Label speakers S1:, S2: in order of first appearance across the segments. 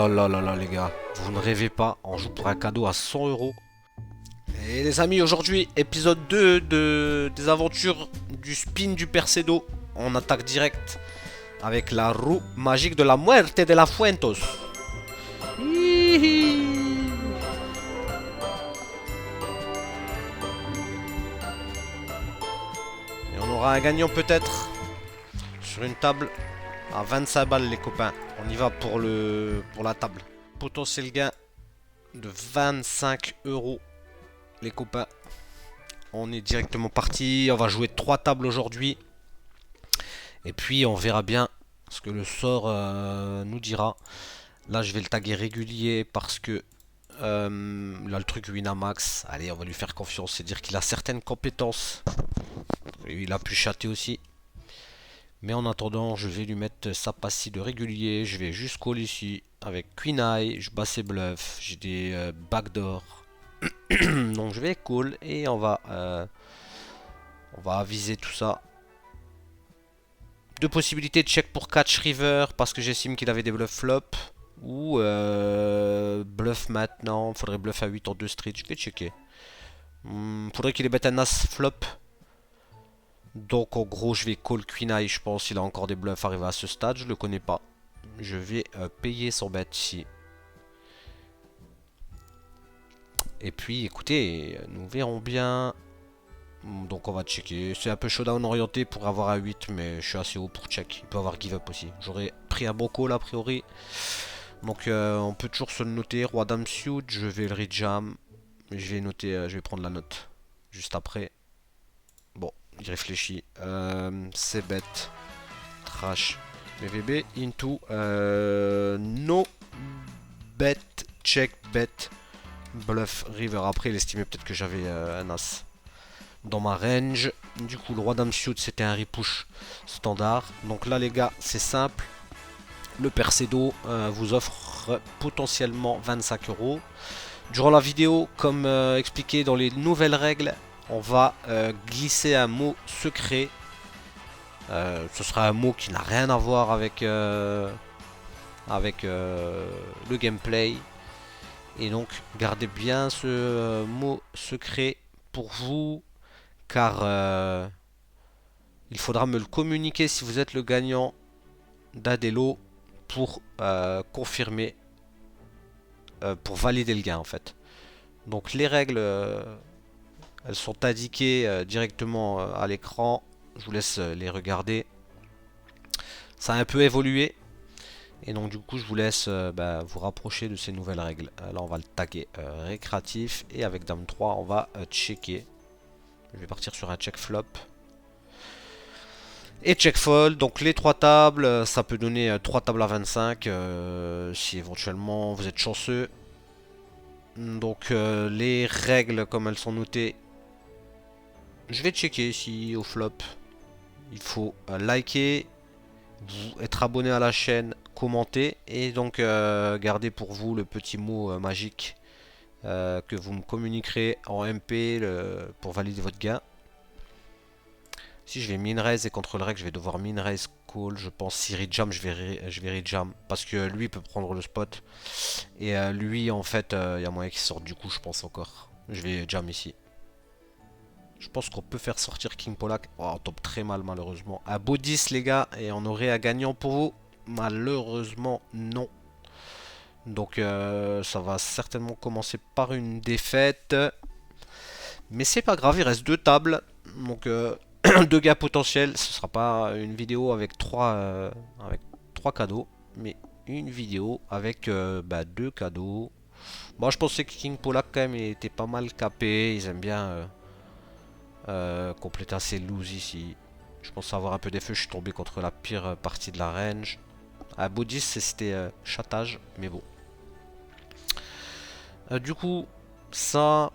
S1: là là là là les gars, vous ne rêvez pas, on joue pour un cadeau à 100 euros. Et les amis, aujourd'hui, épisode 2 des aventures du spin du Percedo. On attaque direct avec la roue magique de la Muerte de la Fuentos. Hihi. Et on aura un gagnant peut-être sur une table à 25 balles les copains. On y va pour la table. Potentiel gain de 25 euros les copains. On est directement parti. On va jouer 3 tables aujourd'hui. Et puis on verra bien ce que le sort nous dira. Là je vais le taguer régulier parce que là le truc Winamax. Allez, on va lui faire confiance. C'est dire qu'il a certaines compétences. Et il a pu chatter aussi. Mais en attendant, je vais lui mettre sa passe de régulier. Je vais juste call ici avec Queen Eye. Je bats ses bluffs. J'ai des backdoors. Donc je vais call et on va aviser tout ça. Deux possibilités de check pour catch river parce que j'estime qu'il avait des bluffs flop. Ou bluff maintenant. Faudrait bluff à 8 en 2 street. Je vais checker. Faudrait qu'il ait bet un as flop. Donc en gros je vais call Queen Eye. Je pense qu'il a encore des bluffs arrivés à ce stade. Je le connais pas. Je vais payer son bet ici. Et puis écoutez, nous verrons bien. Donc on va checker. C'est un peu showdown orienté pour avoir un 8, mais je suis assez haut pour check. Il peut avoir give up aussi. J'aurais pris un bon call a priori. Donc on peut toujours se le noter. Roi dame suit, je vais le rejam. Je vais noter, je vais prendre la note juste après. Bon, il réfléchit. C'est bête. Trash. BVB into no bet check bet bluff river. Après il estimait peut-être que j'avais un as dans ma range. Du coup le roi dame suit c'était un repush standard. Donc là les gars c'est simple. Le Percedo vous offre potentiellement 25 euros. Durant la vidéo, comme expliqué dans les nouvelles règles, on va glisser un mot secret. Ce sera un mot qui n'a rien à voir avec, le gameplay. Et donc gardez bien ce mot secret pour vous, car il faudra me le communiquer si vous êtes le gagnant d'Adelo pour confirmer, pour valider le gain en fait. Donc les règles, elles sont indiquées directement à l'écran. Je vous laisse les regarder. Ça a un peu évolué. Et donc du coup je vous laisse vous rapprocher de ces nouvelles règles. Là on va le taguer récréatif. Et avec Dame 3 on va checker. Je vais partir sur un check flop. Et check fold, donc les 3 tables, ça peut donner 3 tables à 25 si éventuellement vous êtes chanceux. Donc les règles comme elles sont notées, je vais checker ici au flop. Il faut liker, être abonné à la chaîne, commenter et donc garder pour vous le petit mot magique que vous me communiquerez en MP pour valider votre gain. Si je vais min raise et contre le règle, je vais devoir min raise call. Je pense si rejam, je vais rejam parce que lui peut prendre le spot. Et lui, en fait, il y a moyen qu'il sorte du coup, je pense encore. Je vais jam ici. Je pense qu'on peut faire sortir King Polak. Oh, on tombe très mal, malheureusement. À beau 10, les gars, et on aurait un gagnant pour vous. Malheureusement, non. Donc, ça va certainement commencer par une défaite. Mais c'est pas grave, il reste 2 tables. Donc, 2 gains potentiels. Ce sera pas une vidéo avec 3 cadeaux, mais une vidéo avec 2 cadeaux. Moi je pensais que King Polak quand même était pas mal capé. Ils aiment bien compléter assez loose ici. Je pense avoir un peu des feux. Je suis tombé contre la pire partie de la range. À beau 10 c'était chatage, mais bon. Du coup, ça.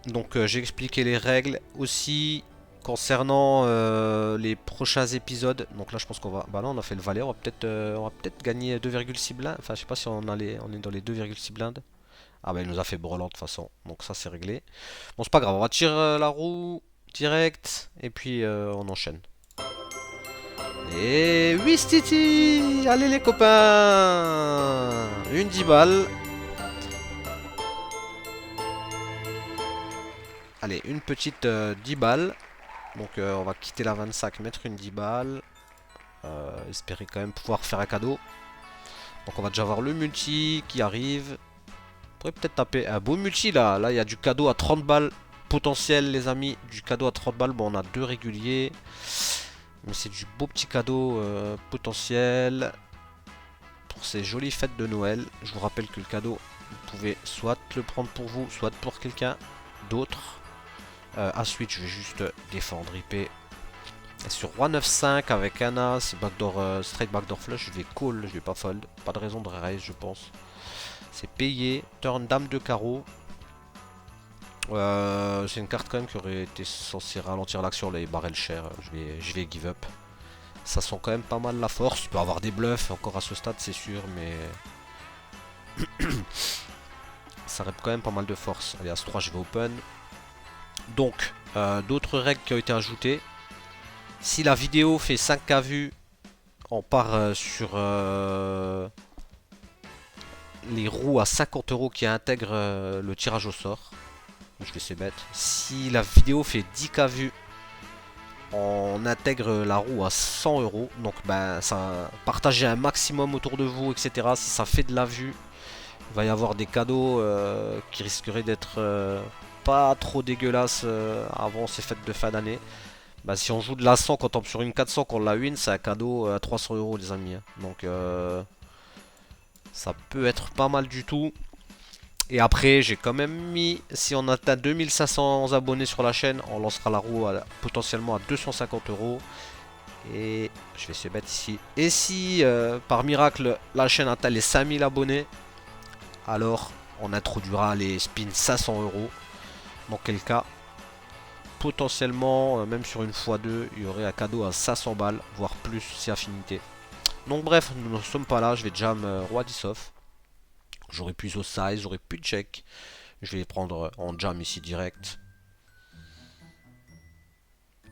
S1: Donc j'ai expliqué les règles aussi concernant les prochains épisodes. Donc là je pense qu'on va. Bah là on a fait le valet, on va peut-être gagner 2,6 blindes. Enfin je sais pas si on est dans les 2,6 blindes. Ah bah il nous a fait brelant de toute façon. Donc ça c'est réglé. Bon c'est pas grave, on va tirer la roue direct et puis on enchaîne. Et oui, Stiti. Allez les copains. Une 10 balles. Allez, une petite 10 balles. Donc on va quitter la 25, mettre une 10 balles. Espérer quand même pouvoir faire un cadeau. Donc on va déjà avoir le multi qui arrive. On pourrait peut-être taper un beau multi là. Là il y a du cadeau à 30 balles potentiel les amis. Du cadeau à 30 balles. Bon on a deux réguliers. Mais c'est du beau petit cadeau potentiel. Pour ces jolies fêtes de Noël. Je vous rappelle que le cadeau, vous pouvez soit le prendre pour vous, soit pour quelqu'un d'autre. Ensuite je vais juste défendre IP. Et sur Roi 9-5 avec un As, backdoor, straight backdoor flush, je vais call, je vais pas fold. Pas de raison de raise, je pense. C'est payé. Turn dame de carreau. C'est une carte quand même qui aurait été censée ralentir l'action, les barrels chers. Je vais give up. Ça sent quand même pas mal la force. Il peut avoir des bluffs encore à ce stade, c'est sûr, mais ça reste quand même pas mal de force. Allez, As-3, je vais open. Donc, d'autres règles qui ont été ajoutées. Si la vidéo fait 5K vues, on part sur les roues à 50 € qui intègrent le tirage au sort. Je vais c'est bête. Si la vidéo fait 10K vues, on intègre la roue à 100 €. Donc ben ça partagez un maximum autour de vous, etc. Si ça fait de la vue, il va y avoir des cadeaux qui risqueraient d'être pas trop dégueulasses avant ces fêtes de fin d'année. Bah, si on joue de la 100, qu'on tombe sur une 400, qu'on la win, c'est un cadeau à 300 € les amis. Donc ça peut être pas mal du tout. Et après j'ai quand même mis, si on atteint 2500 abonnés sur la chaîne, on lancera la roue potentiellement à 250 €. Et je vais essayer de mettre ici. Et si par miracle la chaîne atteint les 5000 abonnés, alors on introduira les spins 500 €. Dans quel cas potentiellement, même sur une x2, il y aurait un cadeau à 500 balles, voire plus si affinité. Donc bref, nous ne sommes pas là, je vais jam roi 10 off. J'aurais pu iso size, j'aurais pu check. Je vais prendre en jam ici direct.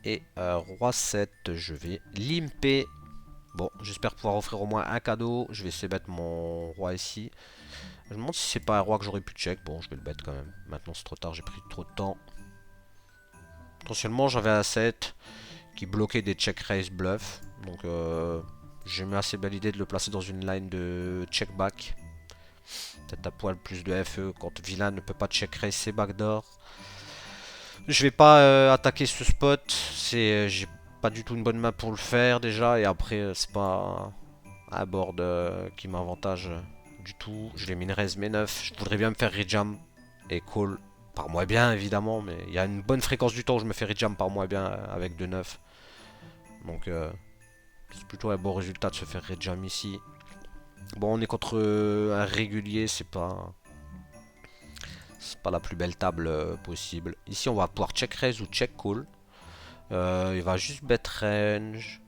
S1: Et roi 7, je vais limper. Bon, j'espère pouvoir offrir au moins un cadeau. Je vais essayer de mettre mon roi ici. Je me demande si c'est pas un roi que j'aurais pu check. Bon, je vais le bet quand même. Maintenant c'est trop tard, j'ai pris trop de temps. Potentiellement j'avais un 7 qui bloquait des check raise bluff. Donc j'ai mis assez belle idée de le placer dans une line de check back. Peut-être à poil plus de FE quand vilain ne peut pas check raise ses backdoor. Je vais pas attaquer ce spot. J'ai pas du tout une bonne main pour le faire déjà. Et après c'est pas un board qui m'avantage du tout. Je vais min raise mes 9. Je voudrais bien me faire rejam et call par moins bien évidemment, mais il y a une bonne fréquence du temps où je me fais rejam par moins bien avec 2-9. Donc c'est plutôt un bon résultat de se faire rejam ici. Bon, on est contre un régulier, c'est pas la plus belle table possible. Ici on va pouvoir check raise ou check call. Il va juste bet range.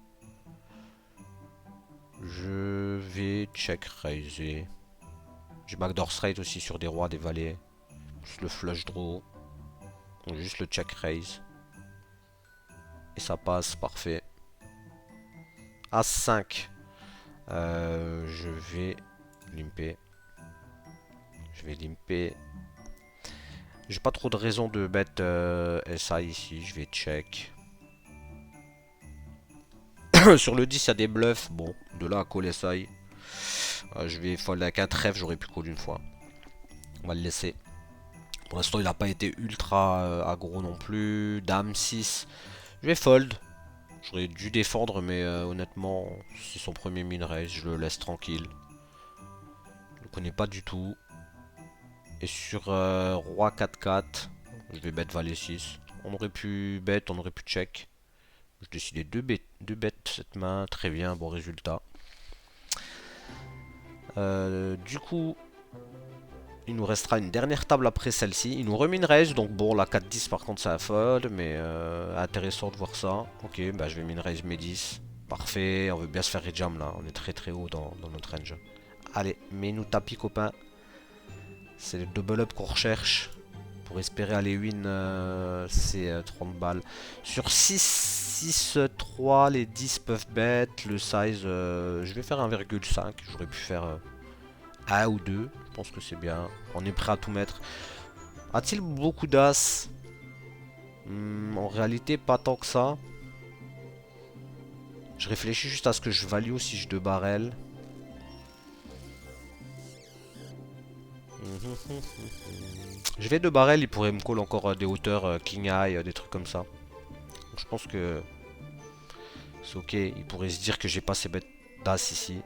S1: Je vais check raiser. J'ai backdoor straight aussi sur des rois, des valets. Juste le flush draw. Donc juste le check raise. Et ça passe, parfait. As-5. Je vais limper. Je vais limper. J'ai pas trop de raison de bet SI ici. Je vais check. Sur le 10, il y a des bluffs. Bon, de là à call SI. Je vais fold avec un trèfle. J'aurais pu call une fois. On va le laisser. Pour l'instant, il n'a pas été ultra aggro non plus. Dame 6. Je vais fold. J'aurais dû défendre, mais honnêtement, c'est son premier min raise. Je le laisse tranquille. Je le connais pas du tout. Et sur roi 4-4, je vais bet valet 6. On aurait pu bet, on aurait pu check. Je décidé de bet cette main. Très bien, bon résultat. Du coup, il nous restera une dernière table après celle-ci. Il nous remet une raise, donc bon, la 4-10 par contre c'est un fold, mais intéressant de voir ça. Ok, bah je vais min raise mes 10. Parfait, on veut bien se faire rejam là, on est très très haut dans notre range. Allez, mets-nous tapis copain. C'est le double up qu'on recherche. Pour espérer aller win, c'est 30 balles. Sur 6, 6-3, les 10 peuvent bet. Le size, je vais faire 1,5. J'aurais pu faire 1 ou 2. Je pense que c'est bien. On est prêt à tout mettre. A-t-il beaucoup d'as? En réalité, pas tant que ça. Je réfléchis juste à ce que je value si je 2 barrels. Je vais 2 barrels, il pourrait me call encore des hauteurs King Eye, des trucs comme ça. Donc, je pense que c'est ok. Il pourrait se dire que j'ai pas ces bêtes d'as ici.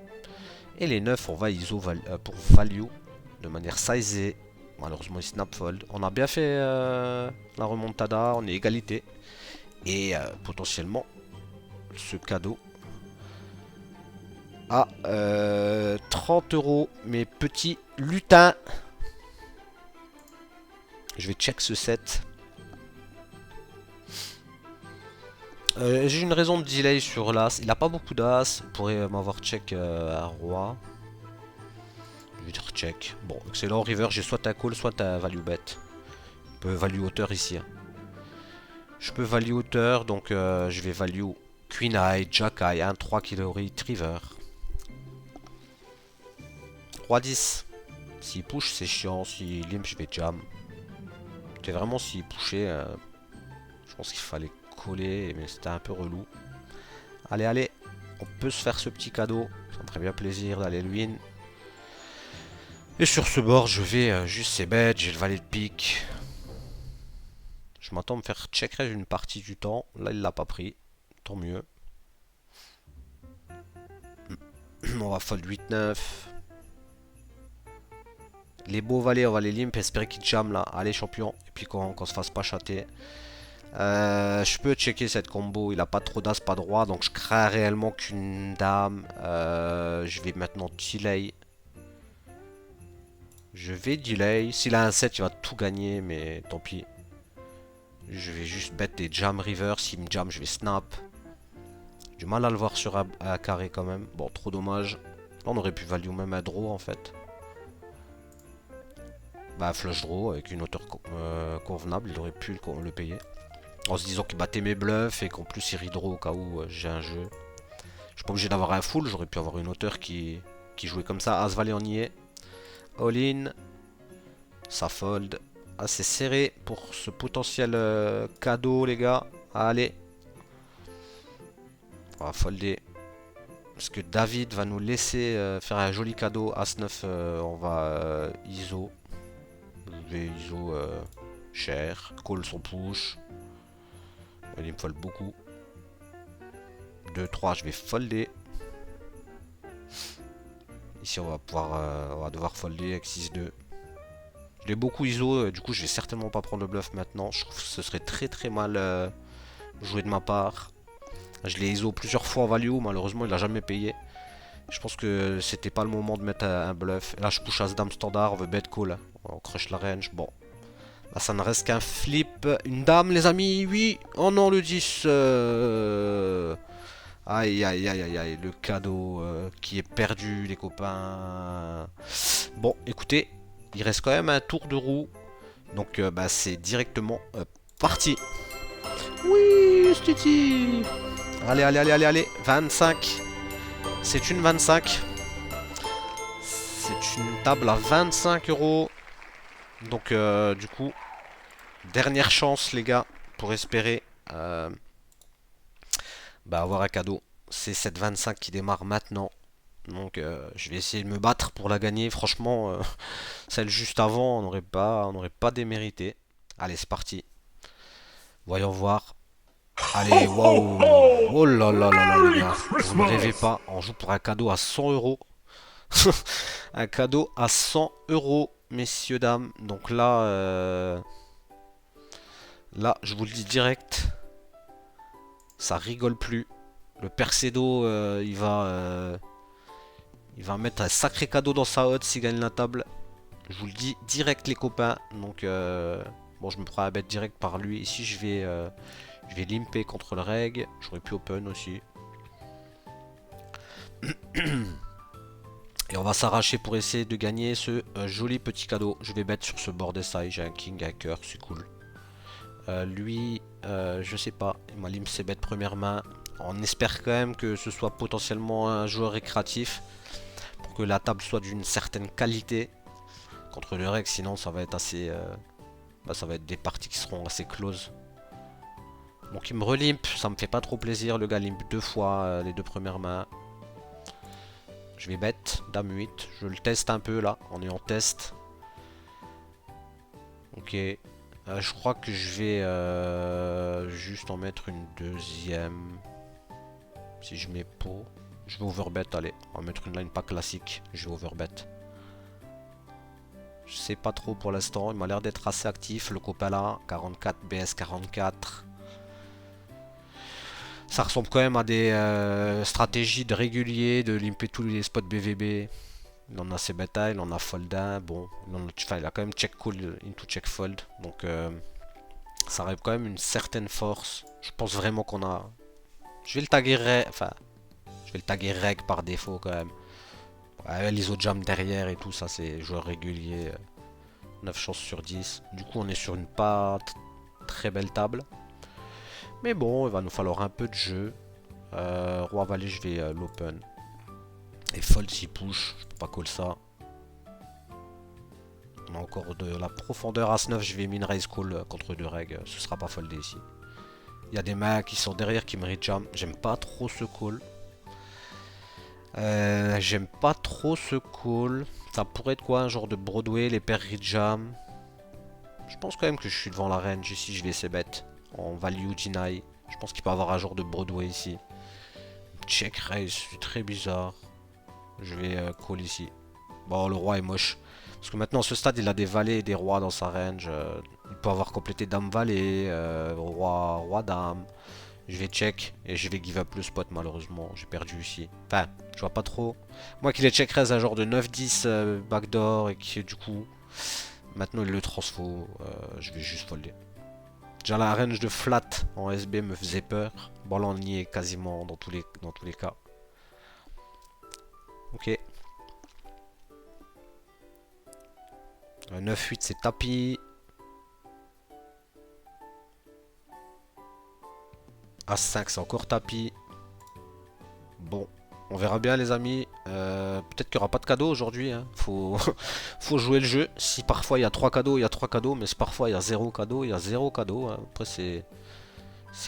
S1: Et les 9, on va ISO pour value de manière sizée. Malheureusement, il snap fold. On a bien fait la remontada, on est égalité. Et potentiellement, ce cadeau à 30 €, mes petits lutins. Je vais check ce set. J'ai une raison de delay sur l'as. Il a pas beaucoup d'as. Il pourrait m'avoir check à roi. Je vais dire check. Bon, excellent river. J'ai soit un call, soit un value bet. Je peux value hauteur ici. Hein. Je peux value hauteur, donc je vais value Queen Eye, Jack Eye, 1-3 Killori, Triver. Roi 10. S'il push, c'est chiant. S'il limp, je vais jam. C'est vraiment s'il pushait. Je pense qu'il fallait coller, mais c'était un peu relou. Allez, allez. On peut se faire ce petit cadeau. Ça me ferait bien plaisir d'aller le win. Et sur ce bord, je vais juste c'est bête. J'ai le valet de pique. Je m'attends à me faire check raise une partie du temps. Là, il l'a pas pris. Tant mieux. On va fold 8-9. Les beaux valets, on va les limp. Espérer qu'il jam là. Allez, champion. Et puis qu'on se fasse pas chater. Je peux checker cette combo. Il a pas trop d'as, pas de roi. Donc je crains réellement qu'une dame. Je vais maintenant delay. Je vais delay. S'il a un 7, il va tout gagner. Mais tant pis. Je vais juste bet des jam river. S'il me jam, je vais snap. J'ai du mal à le voir sur un carré quand même. Bon, trop dommage. Là, on aurait pu value même un draw en fait. Bah, flush draw avec une hauteur convenable. Il aurait pu le payer. En se disant qu'il battait mes bluffs et qu'en plus il redraw au cas où j'ai un jeu. Je suis pas obligé d'avoir un full. J'aurais pu avoir une hauteur qui jouait comme ça. As valet on y est. All in. Ça fold. Assez serré pour ce potentiel cadeau les gars. Allez. On va folder. Parce que David va nous laisser faire un joli cadeau. As-9, on va ISO. Je vais ISO cher. Call son push. Il me fold beaucoup. 2-3, je vais folder. Ici, on va devoir folder avec 6-2. Je l'ai beaucoup ISO, du coup, je vais certainement pas prendre le bluff maintenant. Je trouve que ce serait très très mal joué de ma part. Je l'ai ISO plusieurs fois en value, malheureusement il a jamais payé. Je pense que c'était pas le moment de mettre un bluff. Et là je push As-Dame standard, on veut bet call. On crush la range, bon. Là ça ne reste qu'un flip. Une dame les amis, oui. Oh non le 10. Aïe aïe aïe aïe aïe, le cadeau qui est perdu les copains. Bon écoutez, il reste quand même un tour de roue. Donc bah, c'est directement parti. Oui Stiti. Allez, allez, allez, allez, allez. 25. C'est une 25. C'est une table à 25 €. Donc, du coup, dernière chance, les gars, pour espérer bah, avoir un cadeau. C'est cette 25 qui démarre maintenant. Donc, je vais essayer de me battre pour la gagner. Franchement, celle juste avant, on n'aurait pas démérité. Allez, c'est parti. Voyons voir. Allez, waouh! Oh là là là là, les gars, vous ne rêvez pas, on joue pour un cadeau à 100 €. Un cadeau à 100 €, messieurs, dames. Donc là, là, je vous le dis direct, ça rigole plus. Le Percedo, il va mettre un sacré cadeau dans sa hotte s'il gagne la table. Je vous le dis direct, les copains. Donc, bon, je me prends à bet direct par lui. Ici, je vais limper contre le reg. J'aurais pu open aussi. Et on va s'arracher pour essayer de gagner ce joli petit cadeau. Je vais bet sur ce board SI. J'ai un king, un cœur, c'est cool. Lui, je sais pas. Il m'a limp ses bêtes première main. On espère quand même que ce soit potentiellement un joueur récréatif pour que la table soit d'une certaine qualité contre le reg. Sinon, ça va être assez, ça va être des parties qui seront assez closes. Donc il me relimp, ça me fait pas trop plaisir. Le gars limp 2 fois les 2 premières mains. Je vais bet, dame 8. Je le teste un peu là, on est en test. Ok. Je crois que je vais juste en mettre une deuxième. Si je mets pot. Je vais overbet, allez. On va mettre une line pas classique. Je vais overbet. Je sais pas trop pour l'instant. Il m'a l'air d'être assez actif. Le copain là, 44, BS 44. Ça ressemble quand même à des stratégies de régulier, de limper tous les spots BVB. Il en a ses bêta, il en a fold 1. Bon, il a quand même check call into check fold. Donc ça arrive quand même une certaine force. Je pense vraiment qu'on a. Je vais le taguer je vais le taguer reg par défaut quand même. Ouais, l'ISO jam derrière et tout, ça c'est joueur régulier. 9 chances sur 10. Du coup, on est sur une pas très belle table. Mais bon, il va nous falloir un peu de jeu. Roi valet, je vais l'open. Et fold s'il push, je peux pas call ça. On a encore de la profondeur. As-9, je vais min raise call contre 2 reg. Ce sera pas foldé ici. Il y a des mains qui sont derrière qui me rejam. J'aime pas trop ce call. J'aime pas trop ce call. Ça pourrait être quoi? Un genre de Broadway, les paires rejam. Je pense quand même que je suis devant la range ici. Je vais essayer bet. En value deny. Je pense qu'il peut avoir un genre de Broadway ici. Check raise, c'est très bizarre. Je vais call ici. Bon, le roi est moche. Parce que maintenant, à ce stade, il a des valets et des rois dans sa range. Il peut avoir complété dame-valet, roi-dame. Je vais check et je vais give up le spot, malheureusement. J'ai perdu ici. Enfin, je vois pas trop. Moi qui les check raise un genre de 9-10 backdoor et qui, du coup, maintenant il le transfo. Je vais juste folder. Déjà, la range de flat en SB me faisait peur. Bon, là, on y est quasiment dans tous les cas. Ok. 9-8 c'est tapis. As-5 c'est encore tapis. Bon, on verra bien les amis. Peut-être qu'il n'y aura pas de cadeau aujourd'hui. Hein. Faut jouer le jeu. Si parfois il y a 3 cadeaux, il y a 3 cadeaux. Mais si parfois il y a 0 cadeau, il y a 0 cadeau. Hein. Après c'est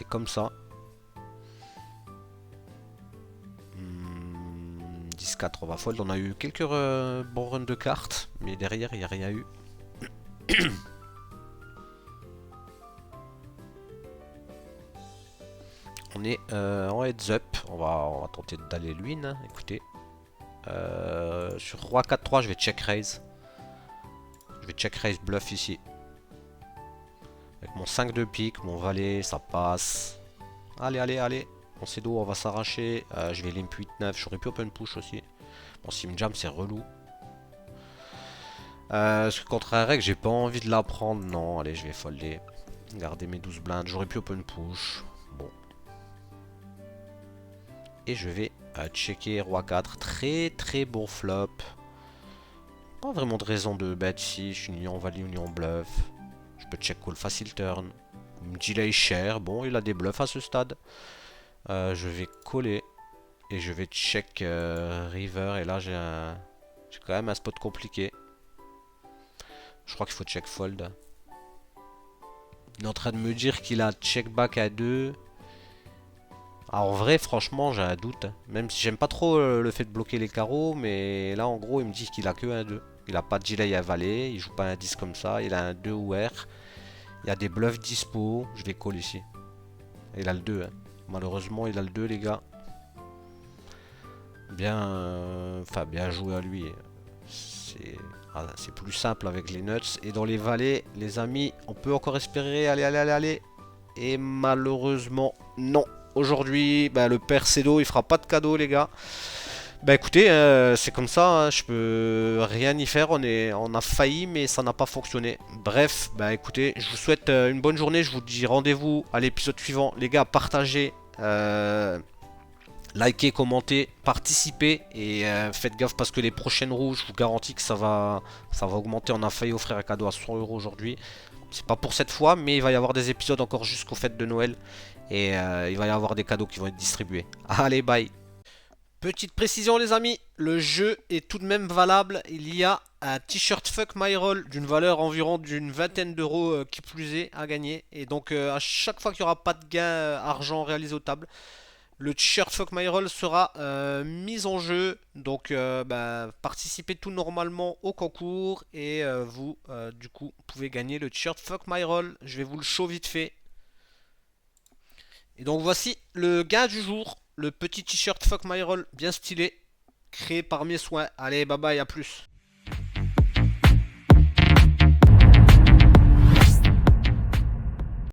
S1: comme ça. 10-4 on va fold. On a eu quelques bons runs de cartes. Mais derrière il n'y a rien eu. On est en heads up. On va tenter d'aller win. Hein. Écoutez. Sur roi 4-3, je vais check raise. Je vais check raise bluff ici. Avec mon 5 de pique, mon valet, ça passe. Allez, allez, allez. On sait d'où on va s'arracher. Je vais limp 8-9. J'aurais pu open push aussi. Bon, si me jam, c'est relou. Parce que contre un reg, j'ai pas envie de la prendre. Non, allez, je vais folder. Garder mes 12 blindes. J'aurais pu open push. Bon. Et je vais checker roi 4. Très très bon flop. Pas vraiment de raison de bet ici. Je suis ni en value ni en bluff. Je peux check call facile turn. Il me dit là il cher. Bon, il a des bluffs à ce stade. Je vais coller. Et je vais check river. Et là j'ai quand même un spot compliqué. Je crois qu'il faut check fold. Il est en train de me dire qu'il a check back à 2. Alors en vrai, franchement, j'ai un doute. Même si j'aime pas trop le fait de bloquer les carreaux. Mais là, en gros, il me dit qu'il a que un 2. Il a pas de delay à valet. Il joue pas un 10 comme ça. Il a un 2 ou R. Il y a des bluffs dispo. Je vais call ici. Il a le 2. Hein. Malheureusement, il a le 2, les gars. Bien, bien joué à lui. C'est plus simple avec les nuts. Et dans les valets, les amis, on peut encore espérer. Allez, allez, allez, allez. Et malheureusement, non. Aujourd'hui, le père Cedo, il fera pas de cadeau, les gars. Écoutez, c'est comme ça, hein, je peux rien y faire. On a failli, mais ça n'a pas fonctionné. Bref, écoutez, je vous souhaite une bonne journée. Je vous dis rendez-vous à l'épisode suivant. Les gars, partagez. Likez, commentez, participez et faites gaffe parce que les prochaines roues, je vous garantis que ça va augmenter. On a failli offrir un cadeau à 100 € aujourd'hui. C'est pas pour cette fois, mais il va y avoir des épisodes encore jusqu'aux fêtes de Noël. Et il va y avoir des cadeaux qui vont être distribués. Allez, bye. Petite précision les amis, le jeu est tout de même valable. Il y a un t-shirt Fuck My Roll d'une valeur environ d'une vingtaine d'euros qui plus est à gagner. Et donc à chaque fois qu'il n'y aura pas de gain argent réalisé au table, le t-shirt Fuck My Roll sera mis en jeu. Donc bah, participez tout normalement au concours et vous du coup pouvez gagner le t-shirt Fuck My Roll. Je vais vous le show vite fait. Et donc voici le gain du jour, le petit t-shirt Fuck My Roll bien stylé, créé par mes soins. Allez, bye bye, à plus.